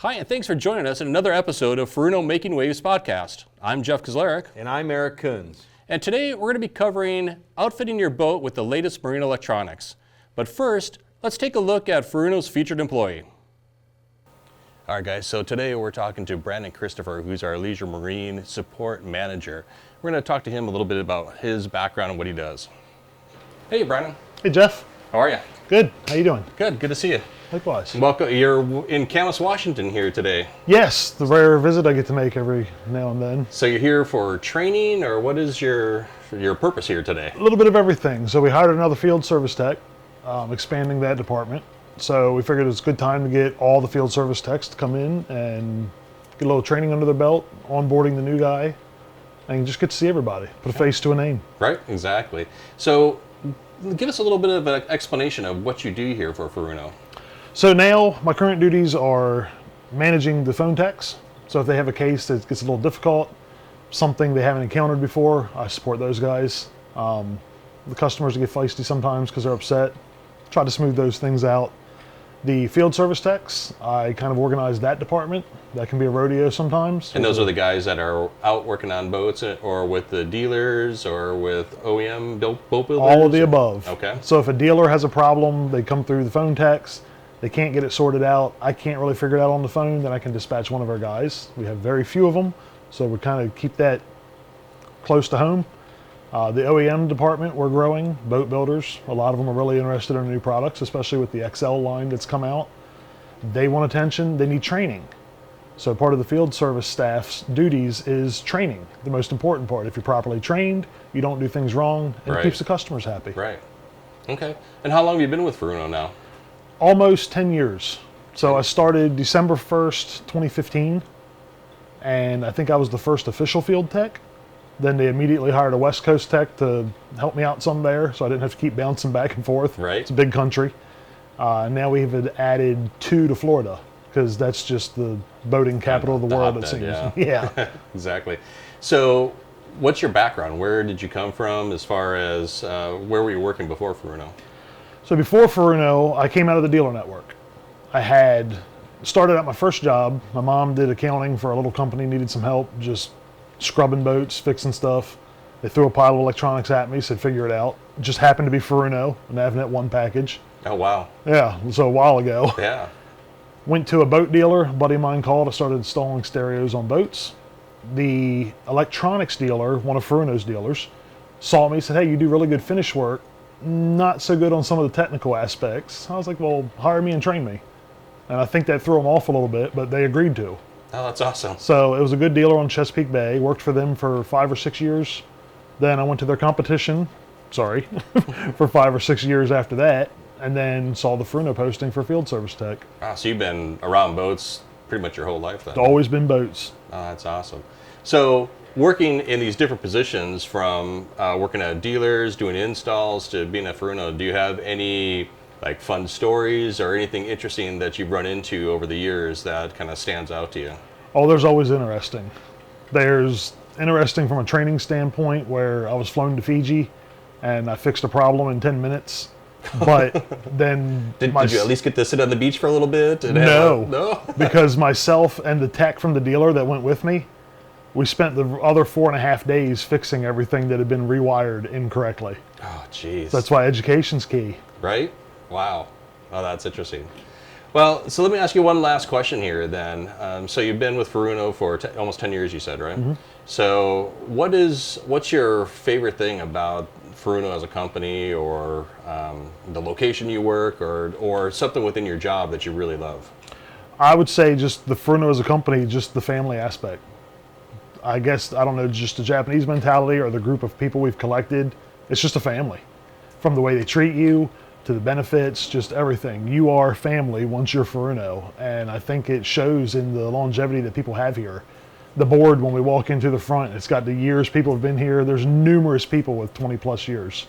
Hi, and thanks for joining us in another episode of Furuno Making Waves podcast. I'm Jeff Kozlarek. And I'm Eric Kunz. And today we're going to be covering outfitting your boat with the latest marine electronics. But first, let's take a look at Furuno's featured employee. All right, guys, so today we're talking to Brandon Christopher, who's our Leisure Marine Support Manager. We're going to talk to him a little bit about his background and what he does. Hey, Brandon. Hey, Jeff. How are you? Good. How you doing? Good to see you. Likewise. Welcome. You're in Camas, Washington here today. Yes, the rare visit I get to make every now and then. So you're here for training, or what is your purpose here today? A little bit of everything. So we hired another field service tech, expanding that department. So we figured it's a good time to get all the field service techs to come in and get a little training under their belt, onboarding the new guy, and just get to see everybody, put a face to a name. Right, exactly. So give us a little bit of an explanation of what you do here for Furuno. So now my current duties are managing the phone techs. So if they have a case that gets a little difficult, something they haven't encountered before, I support those guys. The customers get feisty sometimes because they're upset. Try to smooth those things out. The field service techs, I kind of organize that department. That can be a rodeo sometimes. And those are the guys that are out working on boats or with the dealers or with OEM boat builders? All of the above. Okay. So if a dealer has a problem, they come through the phone techs. They can't get it sorted out. I can't really figure it out on the phone. Then I can dispatch one of our guys. We have very few of them, so we kind of keep that close to home. The OEM department, we're growing. Boat builders, a lot of them are really interested in new products, especially with the XL line that's come out. They want attention. They need training. So part of the field service staff's duties is training, the most important part. If you're properly trained, you don't do things wrong, and Right. it keeps the customers happy. Right. Okay. And how long have you been with Furuno now? Almost 10 years. So I started December 1st, 2015, and I think I was the first official field tech. Then they immediately hired a West Coast tech to help me out some there, so I didn't have to keep bouncing back and forth. Right. It's a big country. Now we've added 2 to Florida, because that's just the boating capital of the world, it seems. Yeah. Exactly. So what's your background? Where did you come from as far as where were you working before Furuno? So before Furuno, I came out of the dealer network. I had started out my first job. My mom did accounting for a little company, needed some help, just scrubbing boats, fixing stuff. They threw a pile of electronics at me, said figure it out. It just happened to be Furuno, a Navnet 1 package. Oh, wow. Yeah, so a while ago. Yeah. Went to a boat dealer, a buddy of mine called, I started installing stereos on boats. The electronics dealer, one of Furuno's dealers, saw me, said, hey, you do really good finish work, not so good on some of the technical aspects. I was like, well, hire me and train me. And I think that threw them off a little bit, but they agreed to. Oh, that's awesome. So it was a good dealer on Chesapeake Bay, worked for them for 5 or 6 years. Then I went to their competition, for 5 or 6 years after that, and then saw the Furuno posting for field service tech. Ah, so you've been around boats pretty much your whole life then? It's always been boats. Oh, that's awesome. So working in these different positions, from working at dealers, doing installs, to being at Furuno, do you have any like fun stories or anything interesting that you've run into over the years that kind of stands out to you? Oh, there's always interesting. There's interesting from a training standpoint, where I was flown to Fiji and I fixed a problem in 10 minutes. But then Did you at least get to sit on the beach for a little bit? And no, because myself and the tech from the dealer that went with me, we spent the other 4.5 days fixing everything that had been rewired incorrectly. Oh, jeez. That's why education's key. Right? Wow. Oh, that's interesting. Well, so let me ask you one last question here then. So you've been with Furuno for almost 10 years, you said, right? Mm-hmm. So what's your favorite thing about Furuno as a company, or the location you work, or something within your job that you really love? I would say just the Furuno as a company, just the family aspect. I guess, I don't know, just the Japanese mentality or the group of people we've collected. It's just a family. From the way they treat you, to the benefits, just everything. You are family once you're Furuno, and I think it shows in the longevity that people have here. The board, when we walk into the front, it's got the years people have been here. There's numerous people with 20 plus years.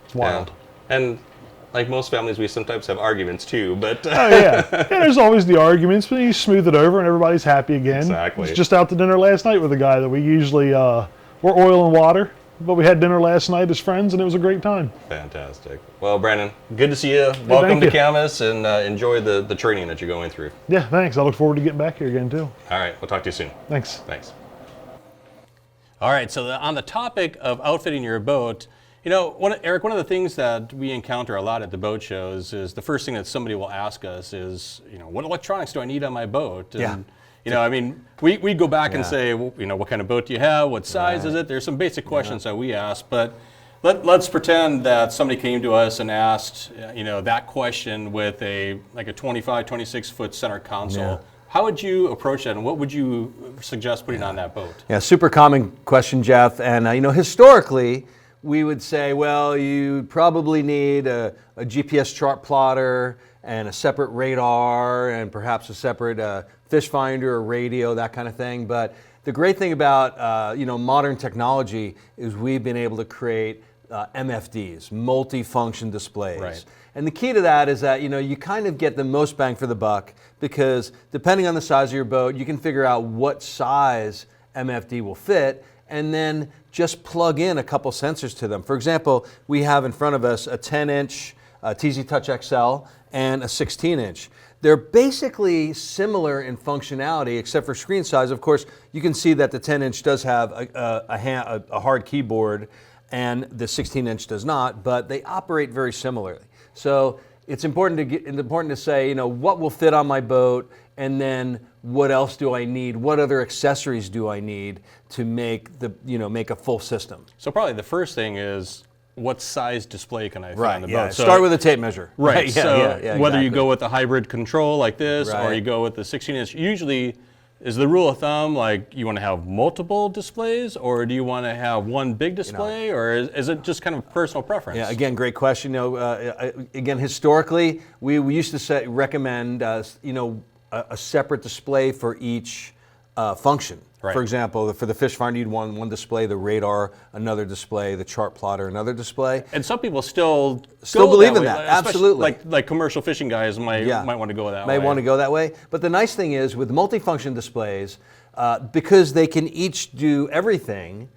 It's wild. Yeah. And like most families, we sometimes have arguments too, but... Oh, yeah. Yeah, there's always the arguments, but you smooth it over and everybody's happy again. Exactly. I was just out to dinner last night with a guy that we usually, we're oil and water. but we had dinner last night as friends, and it was a great time. Fantastic. Well, Brandon, good to see you. Welcome to you. Camas, and enjoy the training that you're going through. Yeah, thanks. I look forward to getting back here again, too. All right, we'll talk to you soon. Thanks. Thanks. All right, so on the topic of outfitting your boat, you know, Eric, one of the things that we encounter a lot at the boat shows is the first thing that somebody will ask us is, you know, what electronics do I need on my boat? And, you know, I mean, we go back and say, well, you know, what kind of boat do you have? What size is it? There's some basic questions that we ask, but let's pretend that somebody came to us and asked, you know, that question with like a 25, 26 foot center console. Yeah. How would you approach that, and what would you suggest putting on that boat? Yeah, super common question, Jeff. And you know, historically, we would say, well, you probably need a GPS chart plotter and a separate radar and perhaps a separate fish finder or radio, that kind of thing. But the great thing about you know, modern technology is we've been able to create MFDs, multi-function displays. Right. And the key to that is that, you know, you kind of get the most bang for the buck, because depending on the size of your boat, you can figure out what size MFD will fit and then just plug in a couple sensors to them. For example, we have in front of us a 10-inch TZtouchXL and a 16-inch. They're basically similar in functionality except for screen size. Of course, you can see that the 10-inch does have a hard keyboard and the 16-inch does not, but they operate very similarly. So it's important to say, you know, what will fit on my boat, and then what else do I need? What other accessories do I need to make make a full system? So probably the first thing is, what size display can I fit on the boat? So start with a tape measure. Right. Yeah, so yeah, whether exactly. you go with a hybrid control like this, or you go with the 16-inch, usually is the rule of thumb like you want to have multiple displays, or do you want to have one big display, or is it just kind of personal preference? Yeah, again, great question. You know, again, historically, we used to recommend you know, a separate display for each function. Right. For example, for the fish finder, you'd want one display, the radar another display, the chart plotter another display. And some people still believe in way, that. Absolutely. Like commercial fishing guys might want to go that way. May want to go that way. But the nice thing is with multifunction displays, because they can each do everything,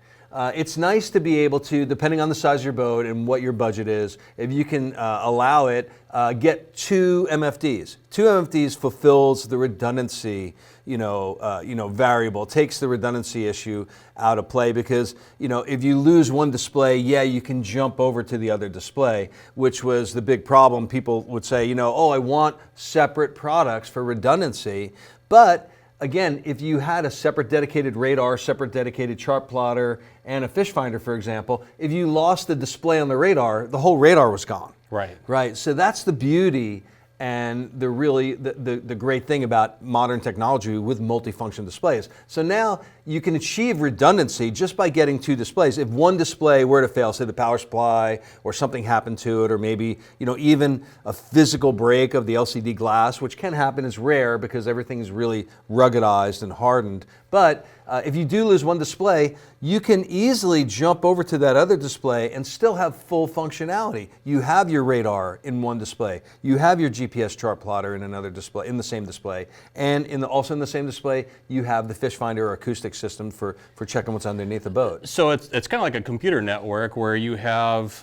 it's nice to be able to, depending on the size of your boat and what your budget is, if you can allow it, get two MFDs. Two MFDs fulfills the redundancy, variable, takes the redundancy issue out of play, because, you know, if you lose one display, you can jump over to the other display, which was the big problem. People would say, you know, oh, I want separate products for redundancy, but again, if you had a separate dedicated radar, separate dedicated chart plotter, and a fish finder, for example, if you lost the display on the radar, the whole radar was gone. Right. Right. So that's the beauty and the great thing about modern technology with multifunction displays. So now you can achieve redundancy just by getting two displays. If one display were to fail, say the power supply or something happened to it, or maybe, you know, even a physical break of the LCD glass, which can happen, is rare because everything is really ruggedized and hardened. But if you do lose one display, you can easily jump over to that other display and still have full functionality. You have your radar in one display. You have your GPS chart plotter in another display, in the same display. And also in the same display, you have the fish finder or acoustic system for checking what's underneath the boat. So it's kind of like a computer network where you have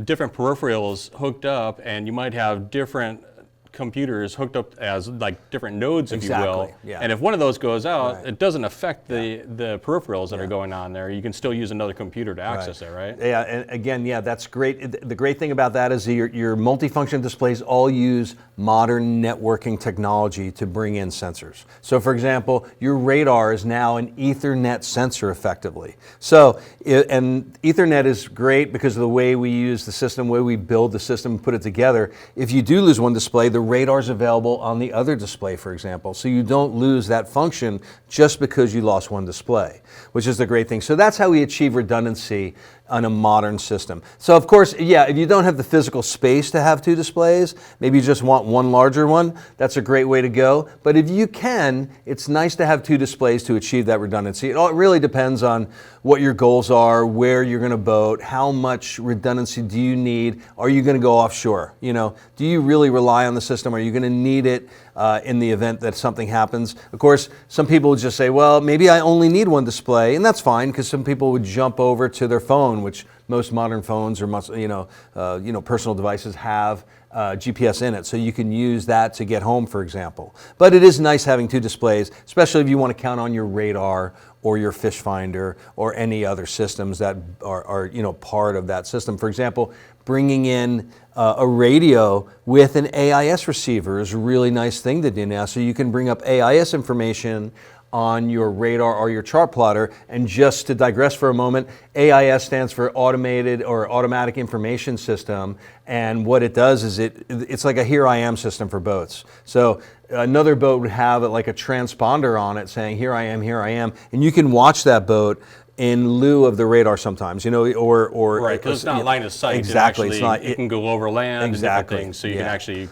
different peripherals hooked up, and you might have different computers hooked up as like different nodes, if you will. Yeah. And if one of those goes out, Right. it doesn't affect the peripherals that are going on there. You can still use another computer to access it, right? Yeah, and again, that's great. The great thing about that is your multifunction displays all use modern networking technology to bring in sensors. So for example, your radar is now an Ethernet sensor effectively. So, and Ethernet is great because of the way we use the system, the way we build the system, put it together. If you do lose one display, the radar is available on the other display, for example. So you don't lose that function just because you lost one display, which is the great thing. So that's how we achieve redundancy on a modern system. So of course, yeah, if you don't have the physical space to have 2 displays, maybe you just want one larger one, that's a great way to go. But if you can, it's nice to have 2 displays to achieve that redundancy. It all really depends on what your goals are, where you're going to boat, how much redundancy do you need, are you going to go offshore? You know, do you really rely on the system? Are you going to need it in the event that something happens? Of course, some people would just say, well, maybe I only need one display, and that's fine, because some people would jump over to their phone, which most modern phones or personal devices have GPS in it, so you can use that to get home, for example. But it is nice having 2 displays, especially if you want to count on your radar or your fish finder or any other systems that are part of that system. For example, bringing in a radio with an AIS receiver is a really nice thing to do now. So you can bring up AIS information on your radar or your chart plotter. And just to digress for a moment, AIS stands for Automated or Automatic Information System. And what it does is it's like a Here I Am system for boats. So another boat would have like a transponder on it saying, here I am. And you can watch that boat in lieu of the radar sometimes, or right, because it's not line of sight. Exactly, it can go over land and different things, so you can actually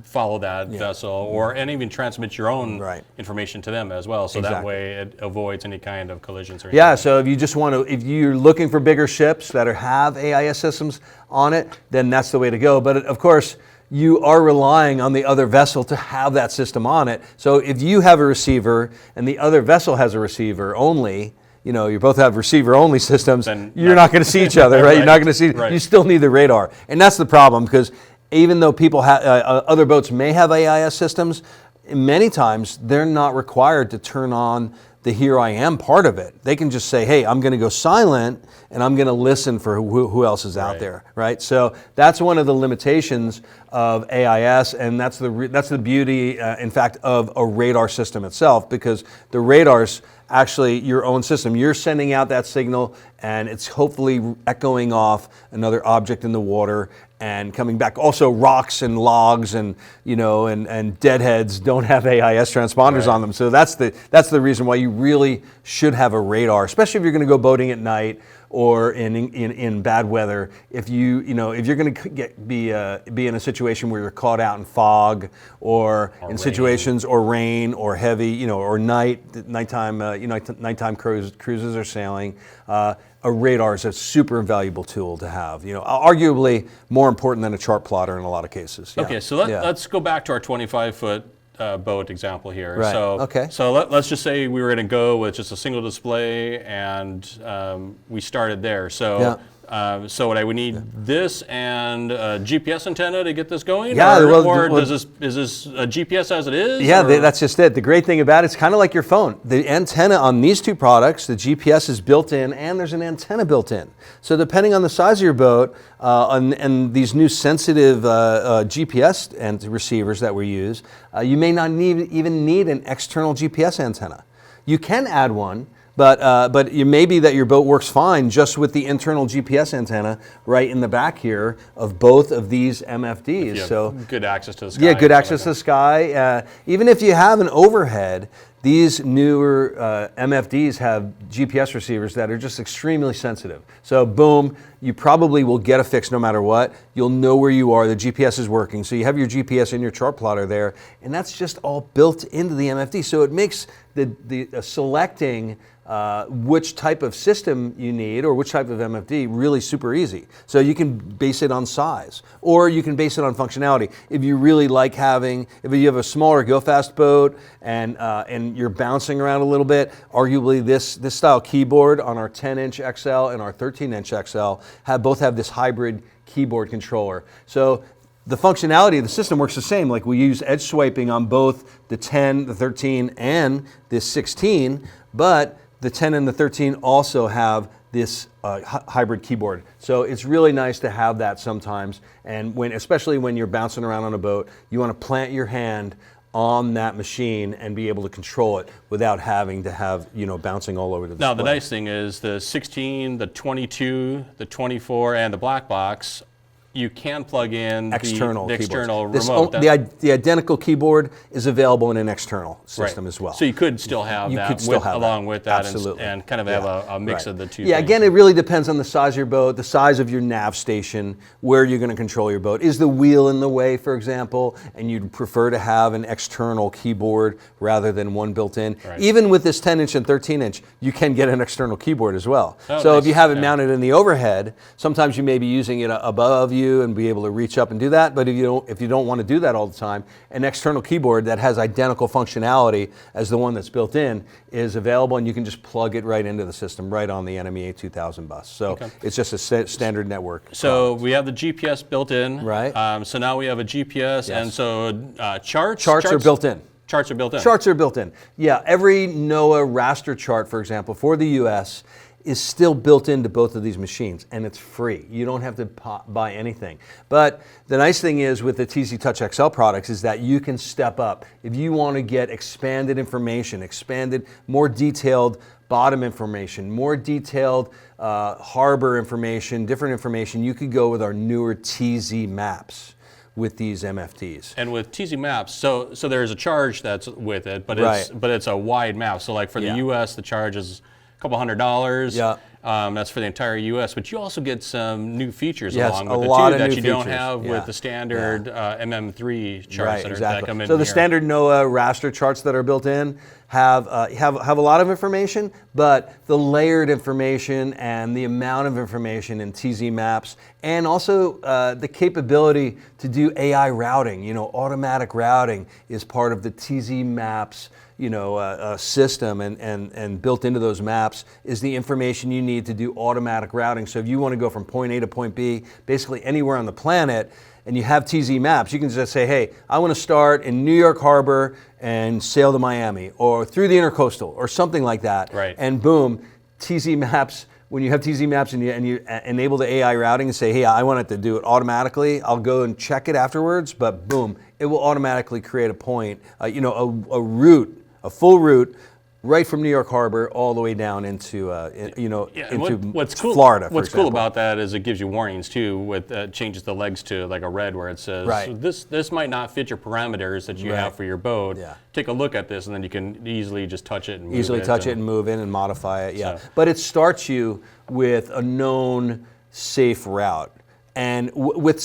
follow that vessel, and even transmit your own information to them as well. So that way it avoids any kind of collisions or anything. Yeah. So if you just want to, if you're looking for bigger ships that have AIS systems on it, then that's the way to go. But of course, you are relying on the other vessel to have that system on it. So if you have a receiver and the other vessel has a receiver only, you both have receiver-only systems, then you're not going to see each other, right? You're not going to see, you still need the radar. And that's the problem, because even though people other boats may have AIS systems, many times they're not required to turn on the Here I Am part of it. They can just say, hey, I'm going to go silent and I'm going to listen for who else is out there, right? So that's one of the limitations of AIS, and that's the beauty, in fact, of a radar system itself, because the radar's actually your own system. You're sending out that signal, and it's hopefully echoing off another object in the water and coming back. Also, rocks and logs and and deadheads don't have AIS transponders on them. So that's the reason why you really should have a radar, especially if you're going to go boating at night or in bad weather. If you're going to be in a situation where you're caught out in fog or in rain. Situations or rain or heavy, or nighttime cruises or sailing, a radar is a super valuable tool to have. Arguably more important than a chart plotter in a lot of cases. Yeah. Okay, so let's go back to our 25-foot boat example here. Right. So let's just say we were going to go with just a single display, and we started there. So so what I would need this and a GPS antenna to get this going? Yeah, or is this a GPS as it is? Yeah, that's just it. The great thing about it's kind of like your phone. The antenna on these 2 products, the GPS is built in, and there's an antenna built in. So depending on the size of your boat, and these new sensitive GPS and receivers that we use, you may not even need an external GPS antenna. You can add one, but it may be that your boat works fine just with the internal GPS antenna right in the back here of both of these MFDs. So good access to the sky. Yeah, good access to the sky. Even if you have an overhead, these newer MFDs have GPS receivers that are just extremely sensitive. So boom, you probably will get a fix no matter what. You'll know where you are. The GPS is working. So you have your GPS in your chart plotter there, and that's just all built into the MFD. So it makes the selecting which type of system you need or which type of MFD really super easy. So you can base it on size, or you can base it on functionality. If you really like if you have a smaller go-fast boat and you're bouncing around a little bit, arguably this style keyboard on our 10-inch XL and our 13-inch XL both have this hybrid keyboard controller. So the functionality of the system works the same. Like we use edge swiping on both the 10, the 13, and the 16, but the 10 and the 13 also have this hybrid keyboard. So it's really nice to have that sometimes. And especially when you're bouncing around on a boat, you want to plant your hand on that machine and be able to control it without having to have, bouncing all over the display. Now the nice thing is the 16, the 22, the 24, and the black box, you can plug in external the external keyboards. remote. The identical keyboard is available in an external system as well. So you could still have that along with that, and kind of have a mix of the two. Yeah, again, it really depends on the size of your boat, the size of your nav station, where you're going to control your boat. Is the wheel in the way, for example, and you'd prefer to have an external keyboard rather than one built in? Right. Even with this 10-inch and 13-inch, you can get an external keyboard as well. Oh, so nice. if you have it mounted in the overhead, sometimes you may be using it above you and be able to reach up and do that. But if you don't want to do that all the time, an external keyboard that has identical functionality as the one that's built in is available, and you can just plug it right into the system, right on the NMEA 2000 bus. So it's just a standard network. So we have the GPS built in. Right. So now we have a GPS, and so charts are built in. Charts are built in. Charts are built in. Yeah, every NOAA raster chart, for example, for the U.S. is still built into both of these machines, and it's free. You don't have to buy anything. But the nice thing is with the TZtouchXL products is that you can step up. If you want to get expanded information, more detailed bottom information, more detailed harbor information, different information, you could go with our newer TZ maps with these MFDs. And with TZ maps, so there's a charge that's with it, but it's a wide map. So like for the US, the charge is a couple $100. Yeah. That's for the entire U.S., but you also get some new features Yes, along with it too that you don't have with the standard MM3 charts that come in. So the standard NOAA raster charts that are built in have a lot of information, but the layered information and the amount of information in TZ maps, and also the capability to do AI routing, automatic routing is part of the TZ maps system, and built into those maps is the information you need to do automatic routing. So if you want to go from point A to point B, basically anywhere on the planet, and you have TZ maps, you can just say, hey, I want to start in New York Harbor and sail to Miami, or through the Intercoastal, or something like that. Right. And boom, TZ maps. When you have TZ maps and you enable the AI routing and say, hey, I want it to do it automatically, I'll go and check it afterwards, but boom, it will automatically create a point, a route, a full route, right from New York Harbor all the way down into what's cool, Florida. What's cool about that is it gives you warnings too. With changes the legs to like a red where it says this might not fit your parameters that you have for your boat. Yeah. Take a look at this, and then you can easily just touch it and move and move in and modify it. Yeah, but it starts you with a known safe route. And with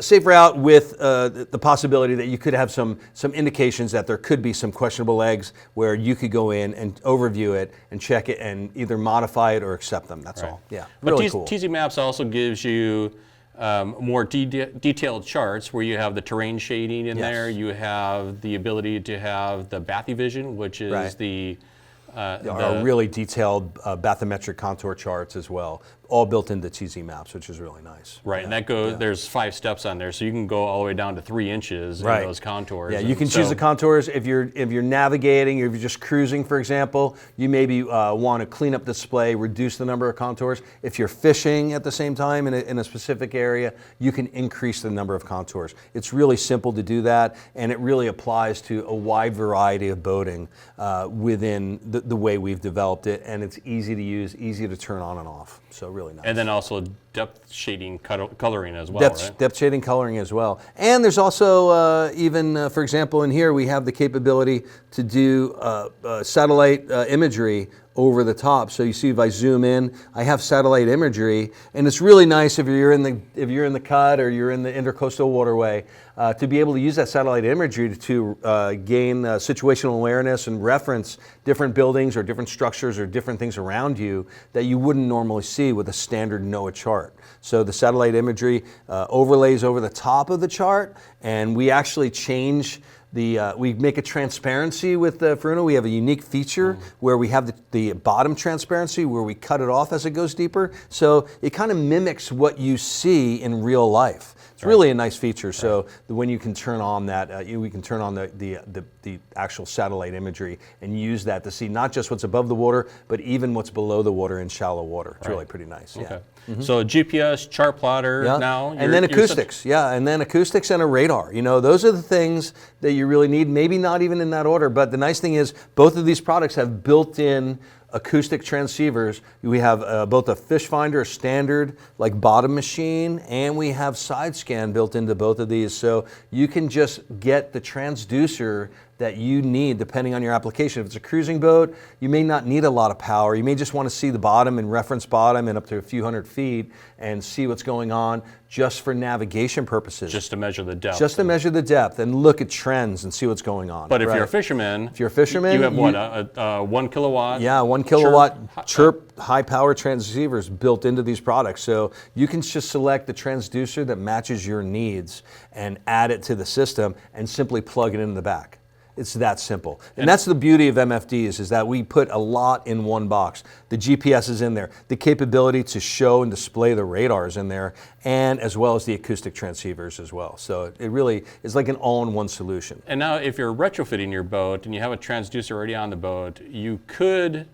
safe route with the possibility that you could have some indications that there could be some questionable legs where you could go in and overview it and check it and either modify it or accept them. That's all. Yeah, but really cool. TZ Maps also gives you more detailed charts where you have the terrain shading in there. You have the ability to have the BathyVision, which is the really detailed bathymetric contour charts as well, all built into TZ Maps, which is really nice. Right, and that goes. There's 5 steps on there, so you can go all the way down to 3 inches in those contours. Yeah, you can choose the contours if you're navigating, or if you're just cruising, for example. You maybe want to clean up the display, reduce the number of contours. If you're fishing at the same time in a specific area, you can increase the number of contours. It's really simple to do that, and it really applies to a wide variety of boating within the way we've developed it, and it's easy to use, easy to turn on and off. So really nice. And then also depth shading coloring as well, right? Depth shading coloring as well. And there's also even, for example, in here we have the capability to do satellite imagery over the top. So you see, if I zoom in, I have satellite imagery, and it's really nice if you're in the cut or you're in the intercoastal waterway to be able to use that satellite imagery to gain situational awareness and reference different buildings or different structures or different things around you that you wouldn't normally see with a standard NOAA chart. So the satellite imagery overlays over the top of the chart, and we actually change we make a transparency with Furuno. We have a unique feature where we have the bottom transparency where we cut it off as it goes deeper. So it kind of mimics what you see in real life. It's really a nice feature. So when you can turn on that, we can turn on the actual satellite imagery and use that to see not just what's above the water, but even what's below the water in shallow water. It's really pretty nice. Okay. So GPS, chart plotter now. And then acoustics. And then acoustics and a radar. Those are the things that you really need, maybe not even in that order, but the nice thing is both of these products have built-in acoustic transceivers. We have both a fish finder, a standard like bottom machine, and we have side scan built into both of these. So you can just get the transducer that you need depending on your application. If it's a cruising boat, you may not need a lot of power. You may just want to see the bottom and reference bottom and up to a few hundred feet and see what's going on just for navigation purposes. Just to measure the depth. Just to measure the depth and look at trends and see what's going on. But if you're a fisherman, you have what, a 1 kilowatt? Yeah, 1 kilowatt CHIRP high power transceivers built into these products. So you can just select the transducer that matches your needs and add it to the system and simply plug it in the back. It's that simple. And that's the beauty of MFDs, is that we put a lot in one box. The GPS is in there, the capability to show and display the radars in there, and as well as the acoustic transceivers as well. So it really is like an all-in-one solution. And now if you're retrofitting your boat and you have a transducer already on the boat, you could,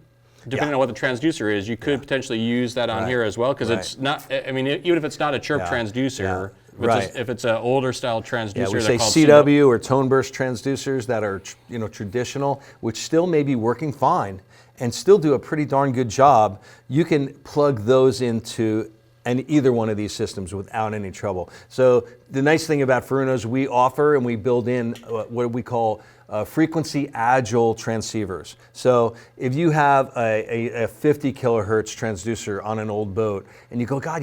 depending on what the transducer is, you could potentially use that on here as well, because it's not, I mean, even if it's not a CHIRP transducer, if it's an older style transducer, we say CW or tone burst transducers that are traditional, which still may be working fine and still do a pretty darn good job, you can plug those into either one of these systems without any trouble. So the nice thing about Furuno is we offer and we build in what we call frequency agile transceivers. So if you have a 50 kilohertz transducer on an old boat and you go, God,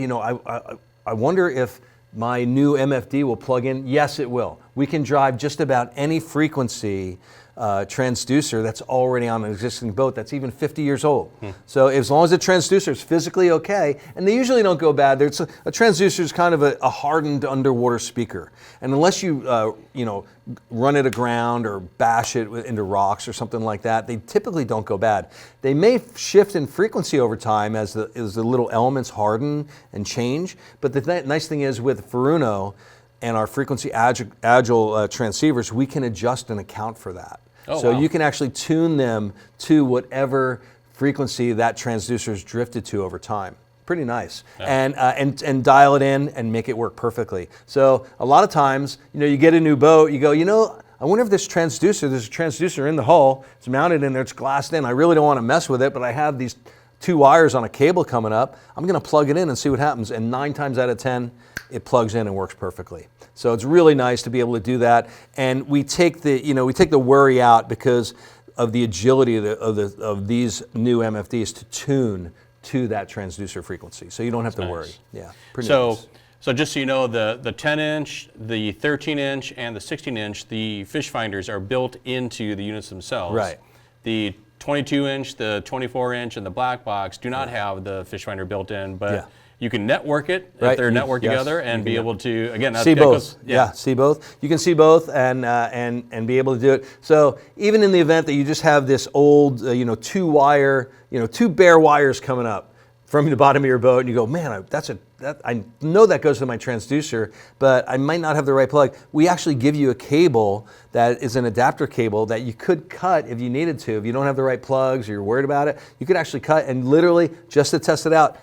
I wonder if my new MFD will plug in. Yes, it will. We can drive just about any frequency transducer that's already on an existing boat that's even 50 years old. So as long as the transducer is physically okay, and they usually don't go bad. A transducer is kind of a hardened underwater speaker, and unless you run it aground or bash it into rocks or something like that, they typically don't go bad. They may shift in frequency over time as the little elements harden and change, but the nice thing is with Furuno and our frequency agile transceivers, we can adjust and account for that. You can actually tune them to whatever frequency that transducer is drifted to over time. Pretty nice. And dial it in and make it work perfectly. So a lot of times, you get a new boat, you go, I wonder if there's a transducer in the hull, it's mounted in there, it's glassed in, I really don't want to mess with it, but I have these 2 wires on a cable coming up, I'm going to plug it in and see what happens, and 9 times out of 10, it plugs in and works perfectly. So it's really nice to be able to do that, and we take the worry out because of the agility of these new MFDs to tune to that transducer frequency. So you don't have to worry. Yeah, pretty nice. So just so you know, the 10-inch, the 13-inch, and the 16-inch, the fish finders are built into the units themselves. Right. The 22-inch, the 24-inch, and the black box do not have the fish finder built in, but you can network it if they're networked together and be able to, again, see both. See both. You can see both and be able to do it. So even in the event that you just have this old, 2-wire, 2 bare wires coming up from the bottom of your boat, and you go, man, I know that goes to my transducer, but I might not have the right plug. We actually give you a cable that is an adapter cable that you could cut if you needed to. If you don't have the right plugs or you're worried about it, you could actually cut and literally, just to test it out,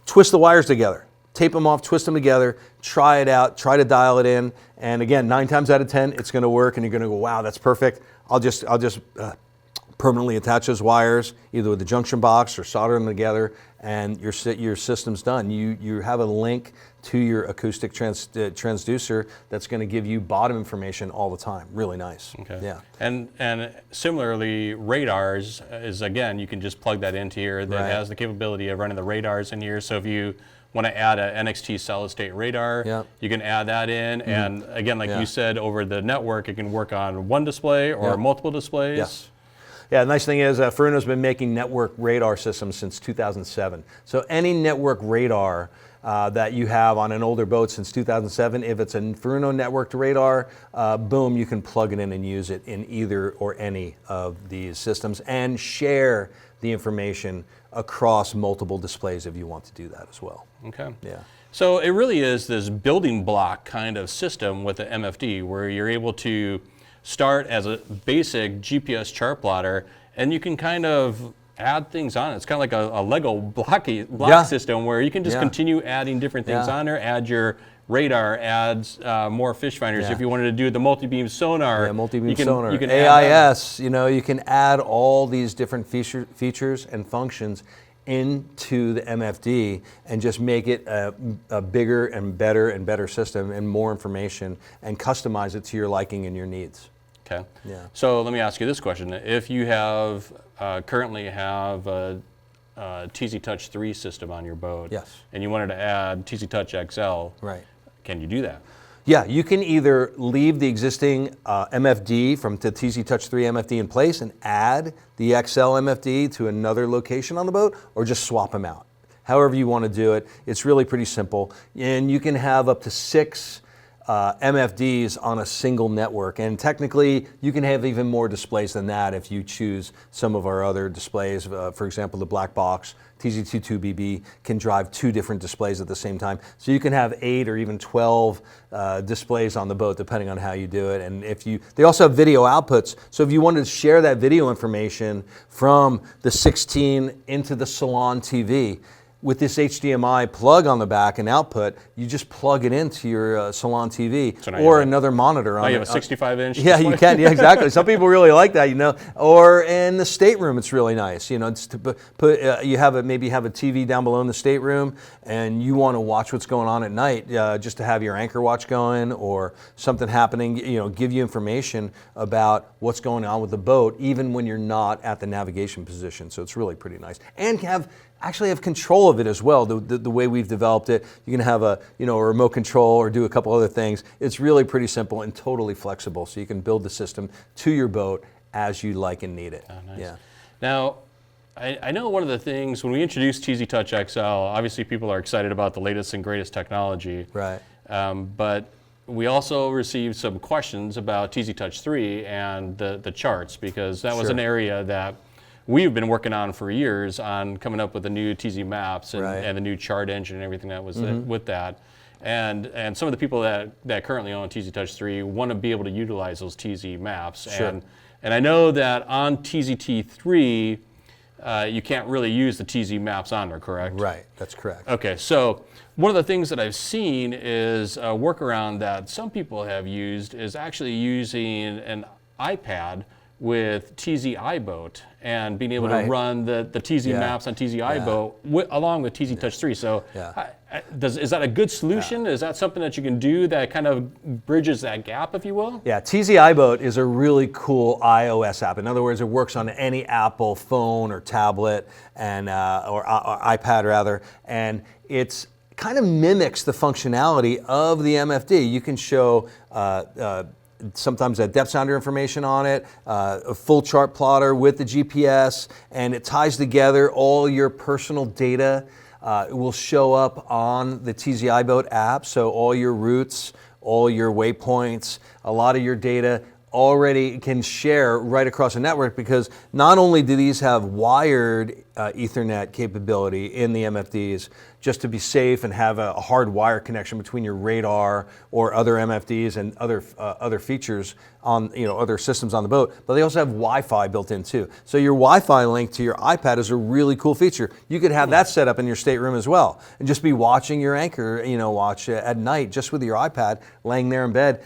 twist the wires together, tape them off, twist them together, try it out, try to dial it in, and again, 9 times out of 10, it's going to work, and you're going to go, wow, that's perfect. I'll just permanently attach those wires either with the junction box or solder them together, and your system's done. You have a link to your acoustic transducer that's going to give you bottom information all the time. Really nice. Okay. Yeah. And similarly, radars is, again, you can just plug that into here. That has the capability of running the radars in here. So if you want to add an NXT solid state radar, you can add that in. And again, like you said, over the network, it can work on one display or multiple displays. Yes. Yeah, the nice thing is Furuno's been making network radar systems since 2007. So any network radar that you have on an older boat since 2007, if it's a Furuno networked radar, boom, you can plug it in and use it in either or any of these systems and share the information across multiple displays if you want to do that as well. Okay. Yeah. So it really is this building block kind of system with the MFD where you're able to start as a basic GPS chart plotter, and you can kind of add things on it. It's kind of like a Lego block system where you can just continue adding different things on there, add your radar adds more fish finders. Yeah. If you wanted to do the multi-beam sonar, multi-beam sonar, you can AIS, you can add all these different features and functions into the MFD and just make it a bigger and better system and more information and customize it to your liking and your needs. Okay. Yeah. So let me ask you this question. If you have currently have a TZtouch3 system on your boat, yes, and you wanted to add TZtouchXL, right, can you do that? Yeah, you can either leave the existing MFD from the TZtouch3 MFD in place and add the XL MFD to another location on the boat, or just swap them out. However you want to do it, it's really pretty simple. And you can have up to 6 MFDs on a single network, and technically you can have even more displays than that if you choose some of our other displays. For example, the black box TZ22BB can drive 2 different displays at the same time, so you can have 8 or even 12 displays on the boat depending on how you do it. And they also have video outputs, so if you wanted to share that video information from the 16 into the salon TV, with this HDMI plug on the back and output, you just plug it into your salon TV or another monitor. Now you have a 65-inch Yeah, display? you can. Yeah, exactly. Some people really like that, Or in the stateroom, it's really nice. It's to put maybe have a TV down below in the stateroom, and you want to watch what's going on at night, just to have your anchor watch going or something happening. Give you information about what's going on with the boat, even when you're not at the navigation position. So it's really pretty nice, and actually have control of it as well. The way we've developed it, you can have a remote control or do a couple other things. It's really pretty simple and totally flexible, so you can build the system to your boat as you like and need it. Oh, nice. Yeah. Now, I know one of the things when we introduced TZtouchXL, obviously people are excited about the latest and greatest technology. Right. But we also received some questions about TZtouch3 and the charts, because that was an area that we've been working on for years on coming up with the new TZ maps and the new chart engine and everything that was with that. And some of the people that currently own TZtouch3 want to be able to utilize those TZ maps. Sure. And I know that on TZT3, you can't really use the TZ maps on there, correct? Right, that's correct. Okay, so one of the things that I've seen is a workaround that some people have used is actually using an iPad with TZ iBoat and being able to run the TZ maps on TZ iBoat along with TZtouch3. So is that a good solution? Is that something that you can do that kind of bridges that gap, if you will? Yeah, TZ iBoat is a really cool iOS app. In other words, it works on any Apple phone or tablet and or iPad rather, and it's kind of mimics the functionality of the MFD. You can show sometimes a depth sounder information on it, a full chart plotter with the GPS, and it ties together all your personal data. It will show up on the TZ iBoat app, so all your routes, all your waypoints, a lot of your data already can share right across the network, because not only do these have wired Ethernet capability in the MFDs, just to be safe and have a hard wire connection between your radar or other MFDs and other features on other systems on the boat, but they also have Wi-Fi built in too. So your Wi-Fi link to your iPad is a really cool feature. You could have that set up in your stateroom as well, and just be watching your anchor, watch at night just with your iPad, laying there in bed,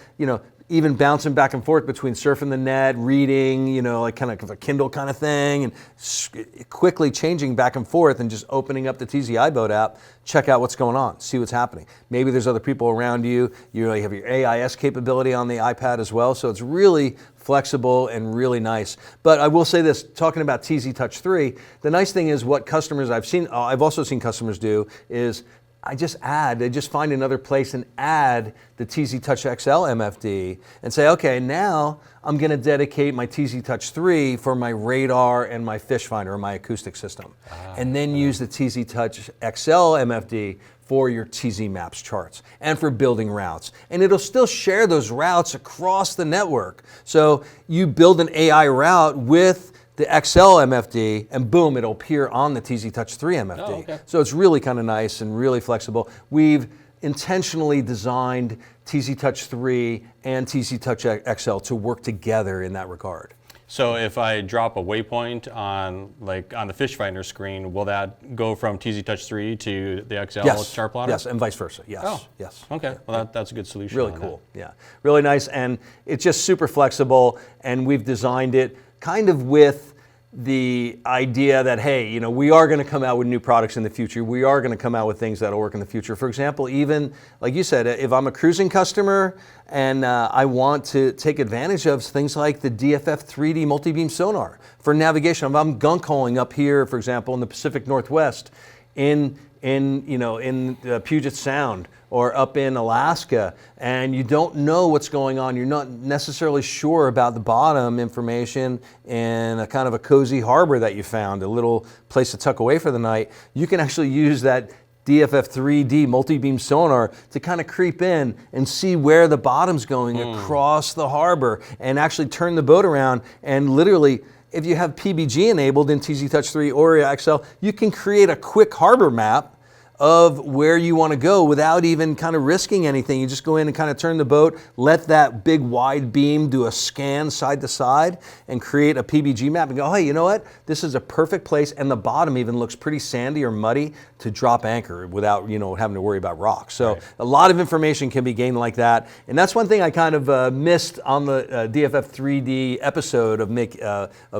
even bouncing back and forth between surfing the net, reading, like kind of a Kindle kind of thing, and quickly changing back and forth and just opening up the TZ iBoat app, check out what's going on, see what's happening. Maybe there's other people around you. You have your AIS capability on the iPad as well, so it's really flexible and really nice. But I will say this, talking about TZtouch3, the nice thing is what customers I've also seen customers do is they just find another place and add the TZtouchXL MFD and say, okay, now I'm going to dedicate my TZtouch3 for my radar and my fish finder or my acoustic system. And then use the TZtouchXL MFD for your TZ maps charts and for building routes. And it'll still share those routes across the network. So you build an AI route with the XL MFD, and boom, it'll appear on the TZtouch3 MFD. Oh, okay. So it's really kind of nice and really flexible. We've intentionally designed TZtouch3 and TZtouchXL to work together in that regard. So if I drop a waypoint on the fish finder screen, will that go from TZtouch3 to the XL chart plotter? Yes, and vice versa. Yes. Oh, yes. Okay. Well, that's a good solution. Really cool. Yeah. Really nice, and it's just super flexible. And we've designed it kind of with the idea that, hey, you know, we are going to come out with new products in the future. We are going to come out with things that'll work in the future. For example, even like you said, if I'm a cruising customer and I want to take advantage of things like the DFF 3D multi-beam sonar for navigation. If I'm gunk holing up here, for example, in the Pacific Northwest, in Puget Sound or up in Alaska, and you don't know what's going on, you're not necessarily sure about the bottom information in a kind of a cozy harbor that you found, a little place to tuck away for the night, you can actually use that DFF 3D multi-beam sonar to kind of creep in and see where the bottom's going across the harbor and actually turn the boat around. And literally, if you have PBG enabled in TZtouch3 or XL, you can create a quick harbor map of where you want to go without even kind of risking anything. You just go in and kind of turn the boat, let that big wide beam do a scan side to side and create a PBG map and go, hey, you know what? This is a perfect place, and the bottom even looks pretty sandy or muddy to drop anchor without, you know, having to worry about rocks. So a lot of information can be gained like that. And that's one thing I kind of missed on the DFF 3D episode of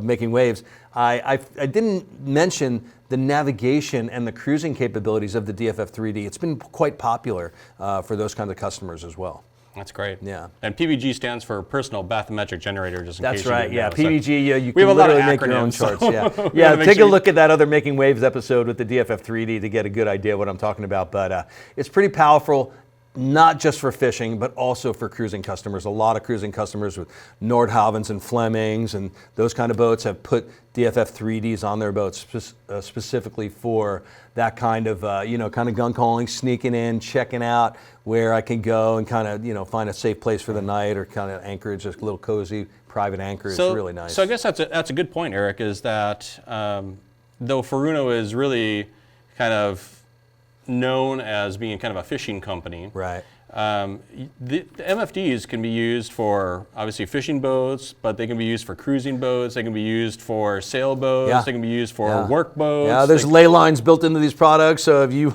Making Waves. I didn't mention the navigation and the cruising capabilities of the DFF 3D. It's been quite popular for those kinds of customers as well. That's great. Yeah. And PBG stands for Personal Bathymetric Generator, just in case you right. didn't Yeah. know. PBG. You we have can a lot of literally make your own acronyms, charts. so Yeah. we Yeah. wanna make Take sure a look at that other Making Waves episode with the DFF 3D to get a good idea of what I'm talking about. But it's pretty powerful. Not just for fishing, but also for cruising customers. A lot of cruising customers with Nordhavens and Flemings and those kind of boats have put DFF 3Ds on their boats specifically for that kind of, kind of gunk hauling, sneaking in, checking out where I can go and kind of, find a safe place for the night or kind of anchorage, just a little cozy private anchor. It's really nice. So I guess that's a good point, Eric, is that though Furuno is really kind of known as being kind of a fishing company. Right. The MFDs can be used for obviously fishing boats, but they can be used for cruising boats. They can be used for sailboats. Yeah. They can be used for work boats. Yeah, there's ley lines built into these products. So if you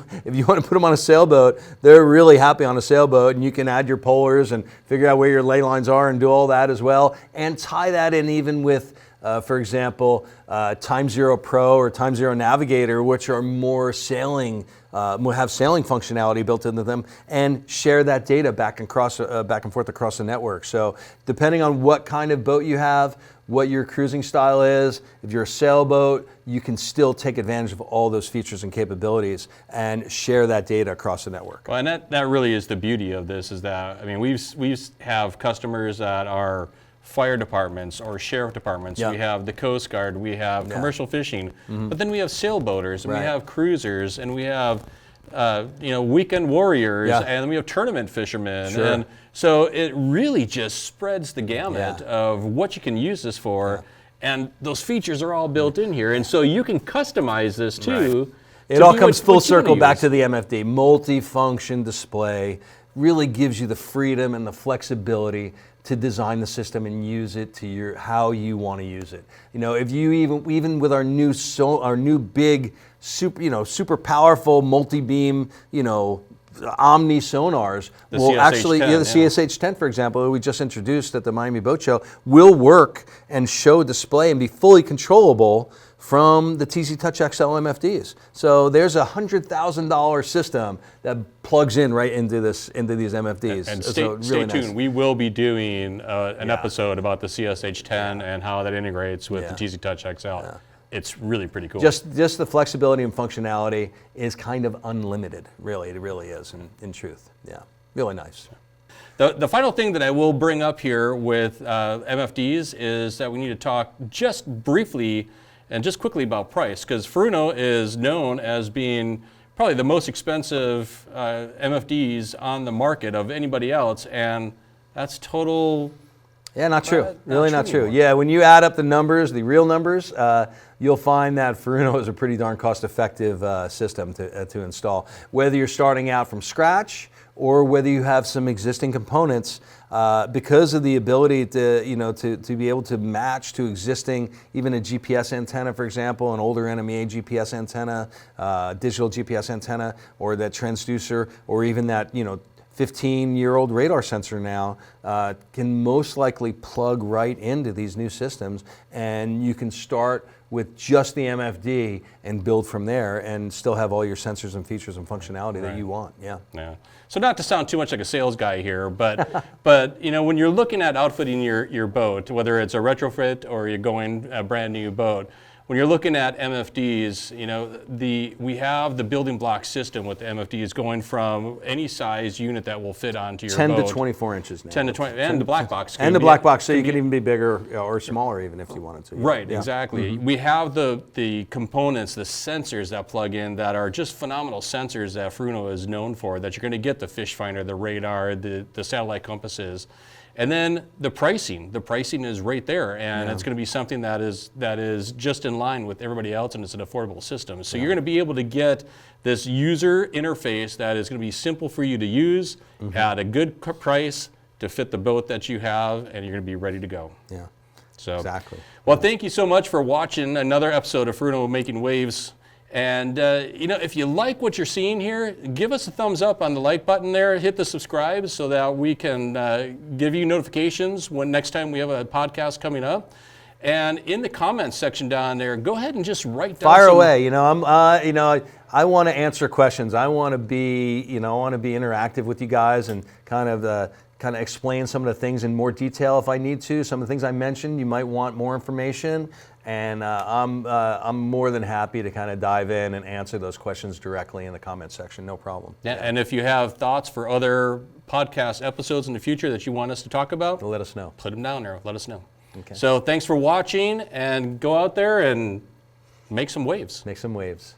want to put them on a sailboat, they're really happy on a sailboat, and you can add your polars and figure out where your ley lines are and do all that as well, and tie that in even with. For example, Time Zero Pro or Time Zero Navigator, which are more sailing, have sailing functionality built into them, and share that data back and forth across the network. So depending on what kind of boat you have, what your cruising style is, if you're a sailboat, you can still take advantage of all those features and capabilities and share that data across the network. Well, and that really is the beauty of this, is that, I mean, we have customers that are fire departments or sheriff departments. Yeah. We have the Coast Guard, we have commercial fishing, but then we have sailboaters, and we Right. have cruisers, and we have weekend warriors, Yeah. and then we have tournament fishermen. Sure. And so it really just spreads the gamut of what you can use this for, and those features are all built in here, and so you can customize this too. It all comes full circle back to the MFD. Multi-function display really gives you the freedom and the flexibility to design the system and use it to how you want to use it. You know, if you even with our new big super powerful multi-beam, Omni sonars will actually, the CSH10, for example, we just introduced at the Miami Boat Show, will work and show display and be fully controllable from the TZtouchXL MFDs. So there's a $100,000 system that plugs in right into these MFDs. And stay tuned. We will be doing an episode about the CSH10 and how that integrates with the TZtouchXL. Yeah. It's really pretty cool. Just the flexibility and functionality is kind of unlimited. Really, it really is. In truth, yeah, really nice. The final thing that I will bring up here with MFDs is that we need to talk just briefly and just quickly about price, because Furuno is known as being probably the most expensive MFDs on the market of anybody else, and that's total Yeah, not true. Really not true. Anymore. Yeah, when you add up the numbers, the real numbers, you'll find that Furuno is a pretty darn cost-effective system to install. Whether you're starting out from scratch or whether you have some existing components, because of the ability to be able to match to existing, even a GPS antenna, for example, an older NMEA GPS antenna, digital GPS antenna, or that transducer, or even that 15-year-old radar sensor now can most likely plug right into these new systems, and you can start with just the MFD and build from there and still have all your sensors and features and functionality that you want. Yeah. So not to sound too much like a sales guy here, but when you're looking at outfitting your boat, whether it's a retrofit or you're going a brand new boat, when you're looking at MFDs, we have the building block system with the MFDs going from any size unit that will fit onto your 10 boat. to 24 inches now. 10 to 20, and the black box. And the black box, so you can even be bigger or smaller even if you wanted to. Right, exactly. We have the components, the sensors that plug in that are just phenomenal sensors that Furuno is known for, that you're going to get the fish finder, the radar, the satellite compasses. And then the pricing is right there, and it's going to be something that is just in line with everybody else, and it's an affordable system. So you're going to be able to get this user interface that is going to be simple for you to use at a good price to fit the boat that you have, and you're going to be ready to go. Yeah. So Exactly. Well, thank you so much for watching another episode of Furuno Making Waves. And if you like what you're seeing here, give us a thumbs up on the like button there. Hit the subscribe so that we can give you notifications when next time we have a podcast coming up. And in the comments section down there, go ahead and just write down. Fire away. I want to answer questions. I want to be interactive with you guys and kind of explain some of the things in more detail if I need to. Some of the things I mentioned, you might want more information. And I'm more than happy to kind of dive in and answer those questions directly in the comment section, no problem. Yeah, and if you have thoughts for other podcast episodes in the future that you want us to talk about, Let us know. Put them down there, let us know. Okay. So thanks for watching, and go out there and make some waves. Make some waves.